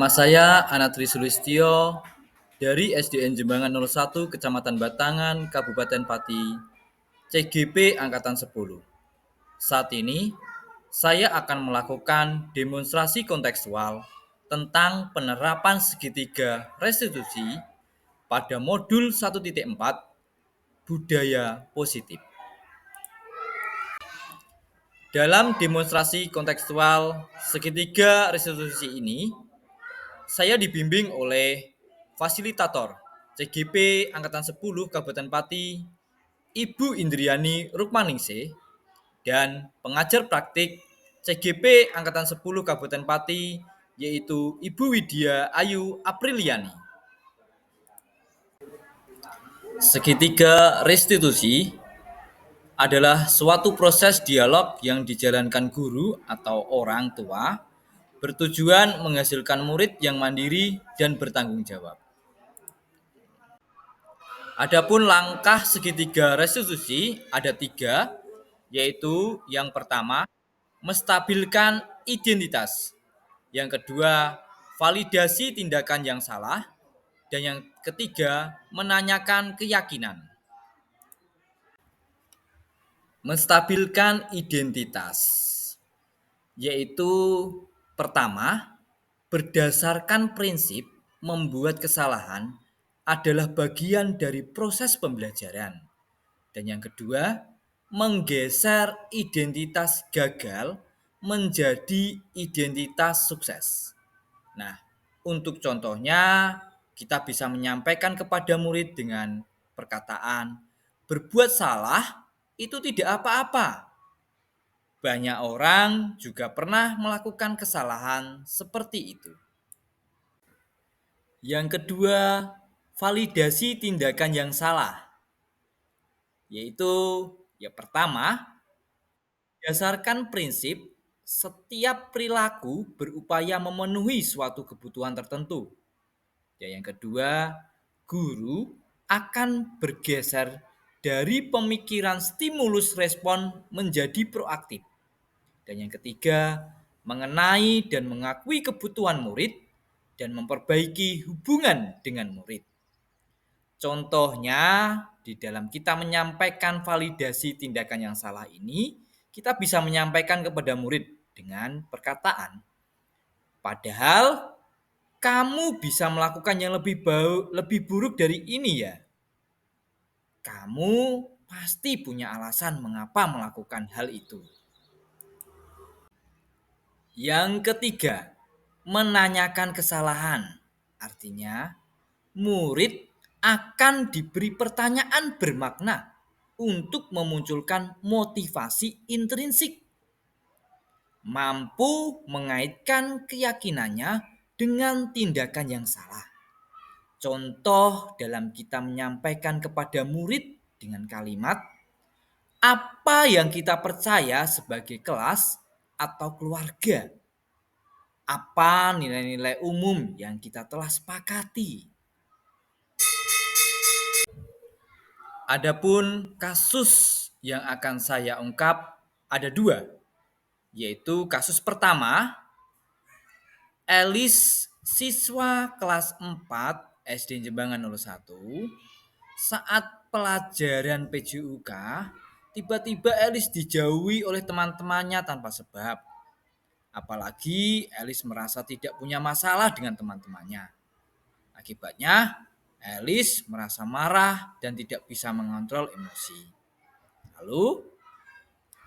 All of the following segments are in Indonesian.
Nama saya Anatri Sulistyo dari SDN Jembangan 01 Kecamatan Batangan, Kabupaten Pati, CGP Angkatan 10. Saat ini, saya akan melakukan demonstrasi kontekstual tentang penerapan segitiga restitusi pada modul 1.4 budaya positif. Dalam demonstrasi kontekstual segitiga restitusi ini, saya dibimbing oleh fasilitator CGP Angkatan 10 Kabupaten Pati, Ibu Indriani Rukmaningsih, dan pengajar praktik CGP Angkatan 10 Kabupaten Pati, yaitu Ibu Widya Ayu Apriliani. Segitiga restitusi adalah suatu proses dialog yang dijalankan guru atau orang tua bertujuan menghasilkan murid yang mandiri dan bertanggung jawab. Adapun langkah segitiga restitusi ada 3, yaitu yang pertama, menstabilkan identitas. Yang kedua, validasi tindakan yang salah. Dan yang ketiga, menanyakan keyakinan. Menstabilkan identitas, yaitu pertama, berdasarkan prinsip membuat kesalahan adalah bagian dari proses pembelajaran. Dan yang kedua, menggeser identitas gagal menjadi identitas sukses. Nah, untuk contohnya, kita bisa menyampaikan kepada murid dengan perkataan, berbuat salah itu tidak apa-apa. Banyak orang juga pernah melakukan kesalahan seperti itu. Yang kedua, validasi tindakan yang salah, yaitu yang pertama, berdasarkan prinsip setiap perilaku berupaya memenuhi suatu kebutuhan tertentu. Dan yang kedua, guru akan bergeser dari pemikiran stimulus respon menjadi proaktif. Dan yang ketiga, mengenai dan mengakui kebutuhan murid dan memperbaiki hubungan dengan murid. Contohnya, di dalam kita menyampaikan validasi tindakan yang salah ini, kita bisa menyampaikan kepada murid dengan perkataan, padahal kamu bisa melakukan yang lebih buruk dari ini ya. Kamu pasti punya alasan mengapa melakukan hal itu. Yang ketiga, menanyakan kesalahan. Artinya, murid akan diberi pertanyaan bermakna untuk memunculkan motivasi intrinsik. Mampu mengaitkan keyakinannya dengan tindakan yang salah. Contoh dalam kita menyampaikan kepada murid dengan kalimat, apa yang kita percaya sebagai kelas atau keluarga? Apa nilai-nilai umum yang kita telah sepakati? Adapun kasus yang akan saya ungkap ada 2, yaitu kasus pertama, Elis, siswa kelas 4 SD Jembangan 01, saat pelajaran PJUK, tiba-tiba Elis dijauhi oleh teman-temannya tanpa sebab. Apalagi Elis merasa tidak punya masalah dengan teman-temannya. Akibatnya, Elis merasa marah dan tidak bisa mengontrol emosi. Lalu,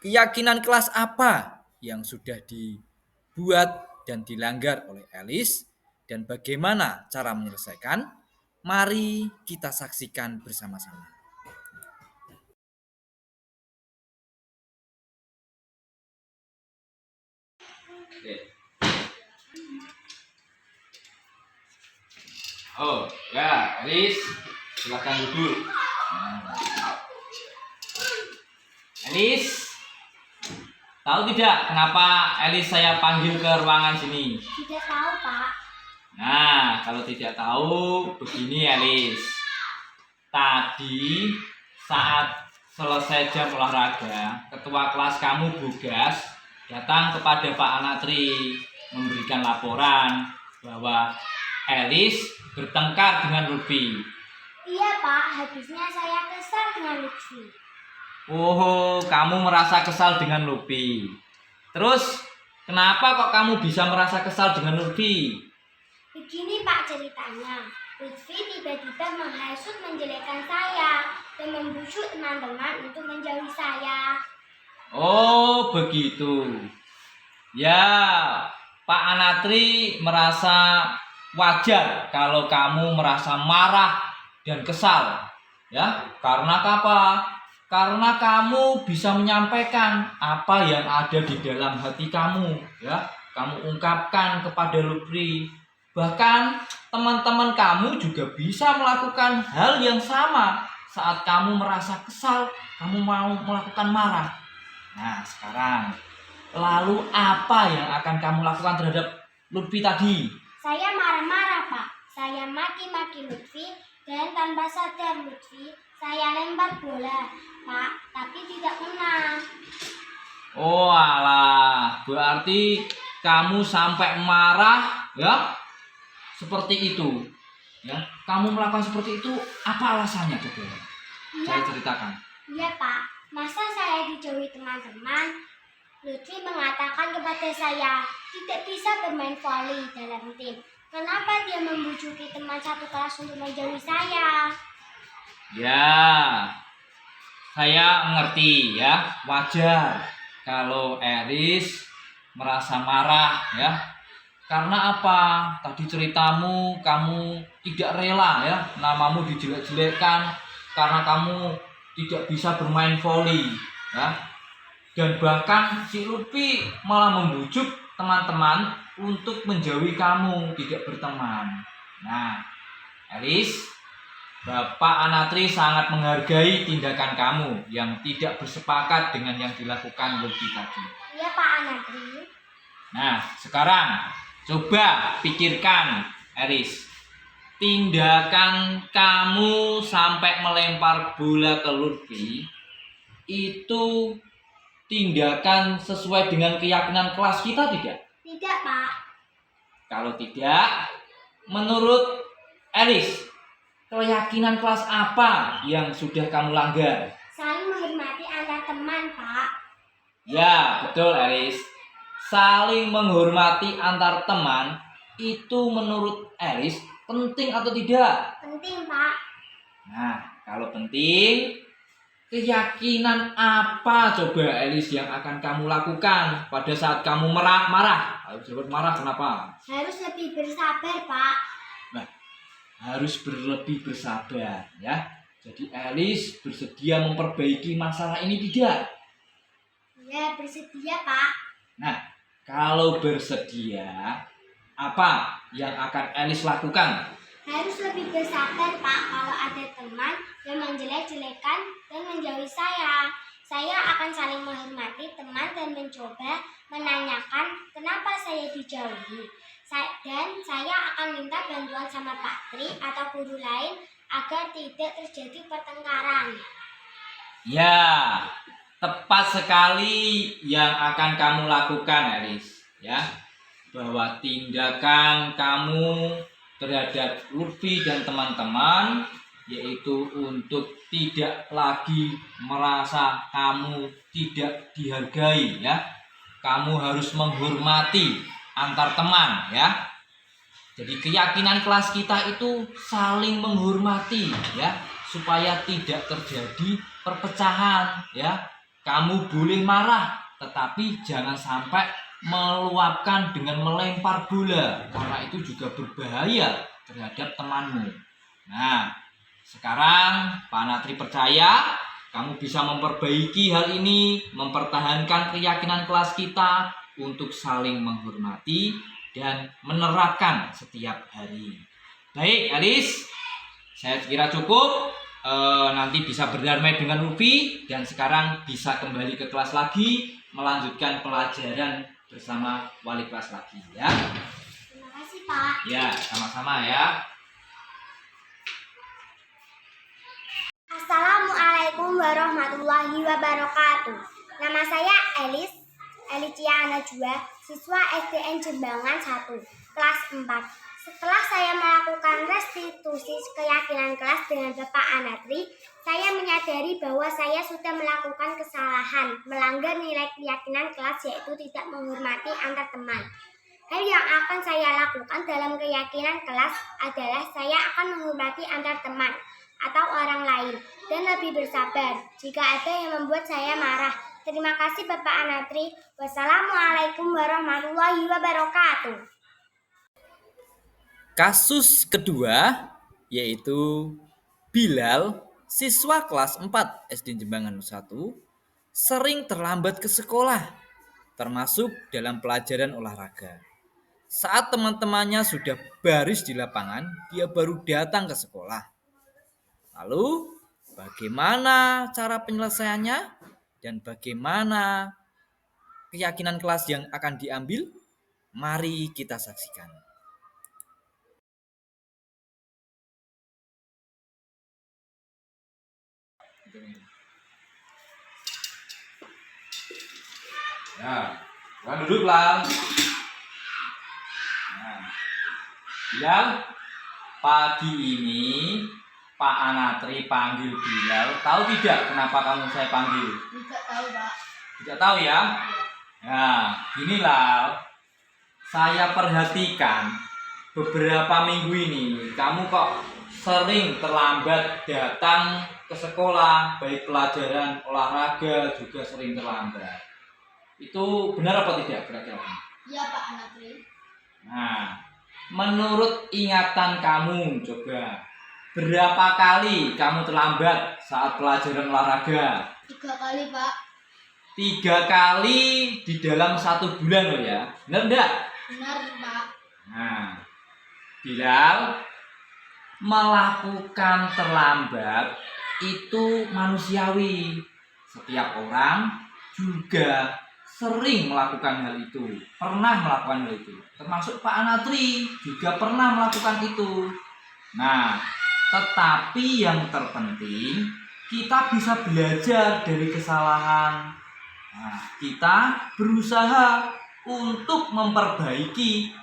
keyakinan kelas apa yang sudah dibuat dan dilanggar oleh Elis dan bagaimana cara menyelesaikan? Mari kita saksikan bersama-sama. Oh ya, Elis, silakan duduk. Elis, tahu tidak kenapa Elis saya panggil ke ruangan sini? Tidak tahu, Pak. Nah, kalau tidak tahu, begini Elis. Tadi saat selesai jam olahraga, ketua kelas kamu Bugas datang kepada Pak Anatri memberikan laporan bahwa Elis bertengkar dengan Lutfi. Iya Pak, habisnya saya kesal dengan Lutfi. Oh, kamu merasa kesal dengan Lutfi. Terus, kenapa kok kamu bisa merasa kesal dengan Lutfi? Begini Pak ceritanya, Lutfi tiba-tiba menghasut menjelekkan saya dan membujuk teman-teman untuk menjauhi saya. Oh, begitu. Ya, Pak Anatri merasa wajar kalau kamu merasa marah dan kesal. Ya, karena apa? Karena kamu bisa menyampaikan apa yang ada di dalam hati kamu, ya. Kamu ungkapkan kepada Lutfi. Bahkan teman-teman kamu juga bisa melakukan hal yang sama saat kamu merasa kesal, kamu mau melakukan marah. Nah, sekarang lalu apa yang akan kamu lakukan terhadap Lutfi tadi? Saya marah-marah Pak, saya maki-maki Lutfi dan tanpa sadar Lutfi saya lempar bola Pak, tapi tidak kena. Oh alah, berarti kamu sampai marah ya? Seperti itu. Ya, kamu melakukan seperti itu apa alasannya coba? Saya ceritakan. Iya Pak, masa saya dijauhi teman-teman? Lutfi mengatakan kepada saya tidak bisa bermain voli dalam tim. Kenapa dia membujuki teman satu kelas untuk menjauhi saya? Ya, saya mengerti ya, wajar kalau Elis merasa marah ya. Karena apa? Tadi ceritamu kamu tidak rela ya, namamu dijelek-jelekkan karena kamu tidak bisa bermain voli ya. Dan bahkan si Lutfi malah membujuk teman-teman untuk menjauhi kamu, tidak berteman. Nah, Elis, Bapak Anatri sangat menghargai tindakan kamu yang tidak bersepakat dengan yang dilakukan Lutfi tadi. Iya Pak Anatri. Nah, sekarang coba pikirkan, Elis. Tindakan kamu sampai melempar bola ke Lutfi itu tindakan sesuai dengan keyakinan kelas kita tidak? Tidak Pak. Kalau tidak, menurut Elis, keyakinan kelas apa yang sudah kamu langgar? Saling menghormati antar teman Pak. Ya, betul Elis. Saling menghormati antar teman itu menurut Elis penting atau tidak? Penting Pak. Nah, kalau penting, keyakinan apa coba Elis yang akan kamu lakukan pada saat kamu marah? Kalau marah kenapa? Harus lebih bersabar Pak. Nah, harus lebih bersabar ya. Jadi Elis bersedia memperbaiki masalah ini tidak? Ya bersedia Pak. Nah, kalau bersedia, apa yang akan Elis lakukan? Harus lebih bersabar Pak kalau ada teman yang menjelek-jelekan dan menjauhi saya. Saya akan saling menghormati teman dan mencoba menanyakan kenapa saya dijauhi. Dan saya akan minta bantuan sama Pak Tri atau guru lain agar tidak terjadi pertengkaran. Ya, tepat sekali yang akan kamu lakukan, Elis. Ya, bahwa tindakan kamu terhadap Lutfi dan teman-teman yaitu untuk tidak lagi merasa kamu tidak dihargai ya. Kamu harus menghormati antar teman ya. Jadi keyakinan kelas kita itu saling menghormati ya, supaya tidak terjadi perpecahan ya. Kamu boleh marah, tetapi jangan sampai meluapkan dengan melempar bola, karena itu juga berbahaya terhadap temanmu. Nah, sekarang Pak Natri percaya kamu bisa memperbaiki hal ini, mempertahankan keyakinan kelas kita untuk saling menghormati dan menerapkan setiap hari. Baik, Elis, saya kira cukup. Nanti bisa berdamai dengan Lutfi dan sekarang bisa kembali ke kelas lagi, melanjutkan pelajaran bersama wali kelas lagi ya. Terima kasih Pak. Ya, sama-sama ya. Assalamualaikum warahmatullahi wabarakatuh. Nama saya Elis Cia Najwa, siswa SDN Jembangan 1. kelas 4. Setelah saya melakukan restitusi keyakinan kelas dengan Bapak Anatri, saya menyadari bahwa saya sudah melakukan kesalahan, melanggar nilai keyakinan kelas, yaitu tidak menghormati antar teman. Hal yang akan saya lakukan dalam keyakinan kelas adalah saya akan menghormati antar teman atau orang lain dan lebih bersabar jika ada yang membuat saya marah. Terima kasih Bapak Anatri. Wassalamualaikum warahmatullahi wabarakatuh. Kasus kedua yaitu Bilal, siswa kelas 4 SD Jembangan 1, sering terlambat ke sekolah, termasuk dalam pelajaran olahraga. Saat teman-temannya sudah baris di lapangan, dia baru datang ke sekolah. Lalu, bagaimana cara penyelesaiannya dan bagaimana keyakinan kelas yang akan diambil? Mari kita saksikan. Ya, bukan duduk lah. Nah, Bilal, pagi ini Pak Anatri panggil Bilal. Tahu tidak kenapa kamu saya panggil? Tidak tahu, Pak. Tidak tahu ya? Nah, inilah saya perhatikan beberapa minggu ini kamu kok sering terlambat datang ke sekolah, baik pelajaran olahraga juga sering terlambat. Itu benar apa tidak kira-kira? Iya, Pak Anatri. Nah, menurut ingatan kamu coba berapa kali kamu terlambat saat pelajaran olahraga? 3 kali, Pak. 3 kali di dalam 1 bulan loh ya, benar enggak? Benar, Pak. Nah, Bilal, melakukan terlambat itu manusiawi. Setiap orang juga sering melakukan hal itu, pernah melakukan hal itu. Termasuk Pak Anatri juga pernah melakukan itu. Nah, tetapi yang terpenting kita bisa belajar dari kesalahan. Nah, kita berusaha untuk memperbaiki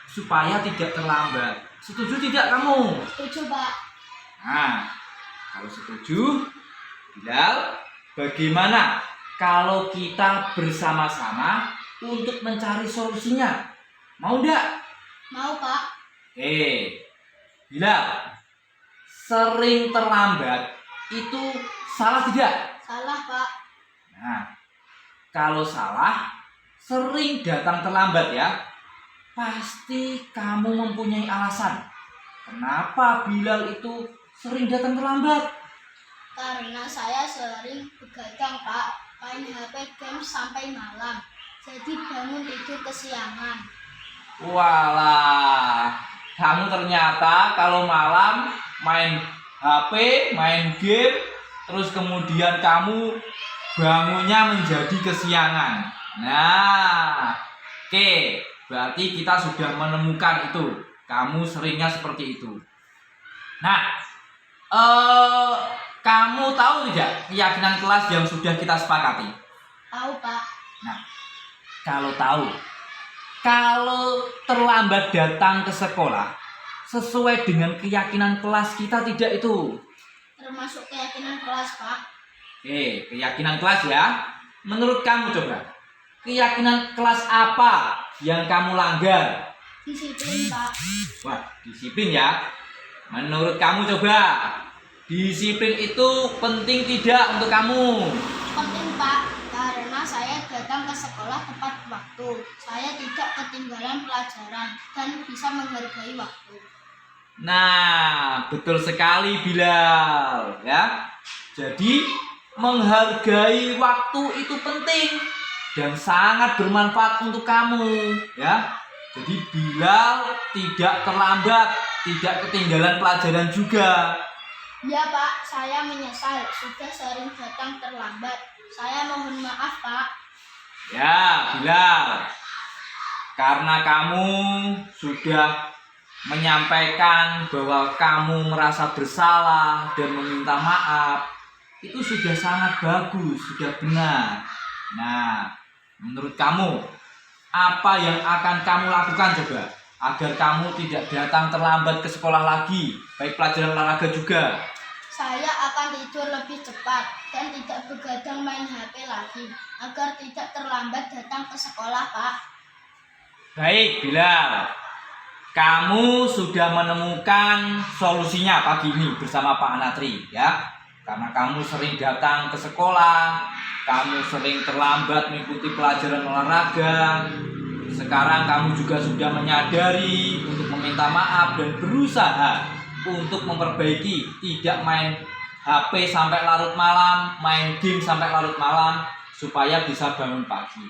supaya tidak terlambat. Setuju tidak kamu? Setuju, Pak. Nah, kalau setuju, Bilal, bagaimana kalau kita bersama-sama untuk mencari solusinya? Mau enggak? Mau, Pak. Bilal, sering terlambat itu salah tidak? Salah, Pak. Nah, kalau salah, sering datang terlambat ya, pasti kamu mempunyai alasan. Kenapa Bilal itu sering datang terlambat? Karena saya sering begadang, Pak. Main HP game sampai malam. Jadi bangun tidur kesiangan. Walah, kamu ternyata kalau malam main HP, main game, terus kemudian kamu bangunnya menjadi kesiangan. Nah, oke, berarti kita sudah menemukan itu. Kamu seringnya seperti itu. Nah, kamu tahu tidak keyakinan kelas yang sudah kita sepakati? Tahu, Pak. Nah, kalau tahu, kalau terlambat datang ke sekolah sesuai dengan keyakinan kelas kita tidak itu? Termasuk keyakinan kelas, Pak. Keyakinan kelas ya. Menurut kamu coba, keyakinan kelas apa yang kamu langgar? Disiplin, Pak. Wah, disiplin ya. Menurut kamu coba, disiplin itu penting tidak untuk kamu? Penting, Pak. Karena saya datang ke sekolah tepat waktu. Saya tidak ketinggalan pelajaran dan bisa menghargai waktu. Nah, betul sekali Bilal ya. Jadi menghargai waktu itu penting dan sangat bermanfaat untuk kamu ya. Jadi Bilal tidak terlambat, tidak ketinggalan pelajaran juga. Ya, Pak, saya menyesal sudah sering datang terlambat. Saya mohon maaf, Pak. Ya, Bilal. Karena kamu sudah menyampaikan bahwa kamu merasa bersalah dan meminta maaf, itu sudah sangat bagus, sudah benar. Nah, menurut kamu, Apa yang akan kamu lakukan coba? Agar kamu tidak datang terlambat ke sekolah lagi, baik pelajaran olahraga juga. Saya akan tidur lebih cepat dan tidak begadang main HP lagi agar tidak terlambat datang ke sekolah, Pak. Baik, Bilal. Kamu sudah menemukan solusinya pagi ini bersama Pak Anatri, ya. Karena kamu sering datang ke sekolah, kamu sering terlambat mengikuti pelajaran olahraga. Sekarang kamu juga sudah menyadari untuk meminta maaf dan berusaha untuk memperbaiki, tidak main HP sampai larut malam, main game sampai larut malam, supaya bisa bangun pagi.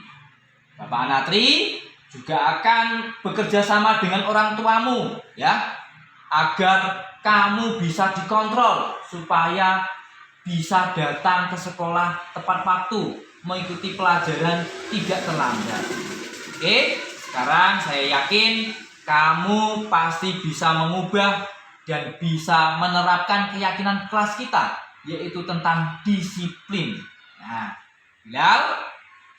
Bapak Anatri juga akan bekerja sama dengan orang tuamu, ya, agar kamu bisa dikontrol supaya bisa datang ke sekolah tepat waktu, mengikuti pelajaran tidak terlambat. Oke, sekarang saya yakin kamu pasti bisa mengubah dan bisa menerapkan keyakinan kelas kita, yaitu tentang disiplin. Nah, Bilal,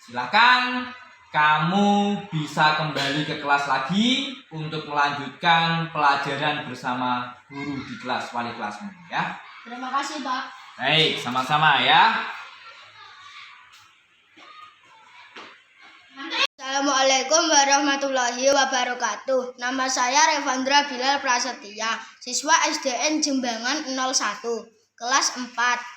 silakan kamu bisa kembali ke kelas lagi untuk melanjutkan pelajaran bersama guru di kelas, wali kelasmu, ya. Terima kasih, Pak. Baik, sama-sama ya. Assalamualaikum warahmatullahi wabarakatuh. Nama saya Revandra Bilal Prasetya, siswa SDN Jembangan 01, kelas 4.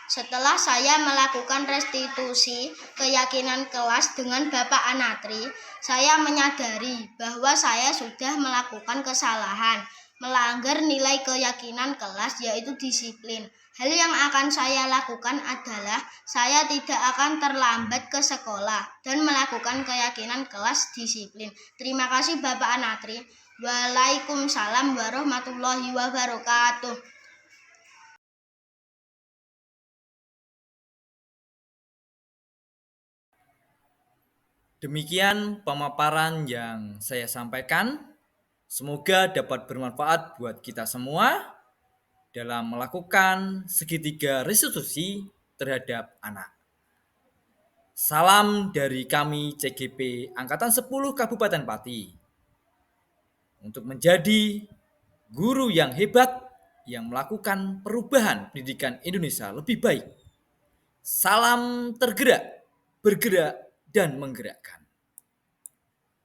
Setelah saya melakukan restitusi keyakinan kelas dengan Bapak Anatri, saya menyadari bahwa saya sudah melakukan kesalahan, melanggar nilai keyakinan kelas yaitu disiplin. Hal yang akan saya lakukan adalah saya tidak akan terlambat ke sekolah dan melakukan keyakinan kelas disiplin. Terima kasih Bapak Anatri. Waalaikumsalam warahmatullahi wabarakatuh. Demikian pemaparan yang saya sampaikan. Semoga dapat bermanfaat buat kita semua dalam melakukan segitiga restitusi terhadap anak. Salam dari kami CGP Angkatan 10 Kabupaten Pati. Untuk menjadi guru yang hebat yang melakukan perubahan pendidikan Indonesia lebih baik. Salam tergerak, bergerak, dan menggerakkan.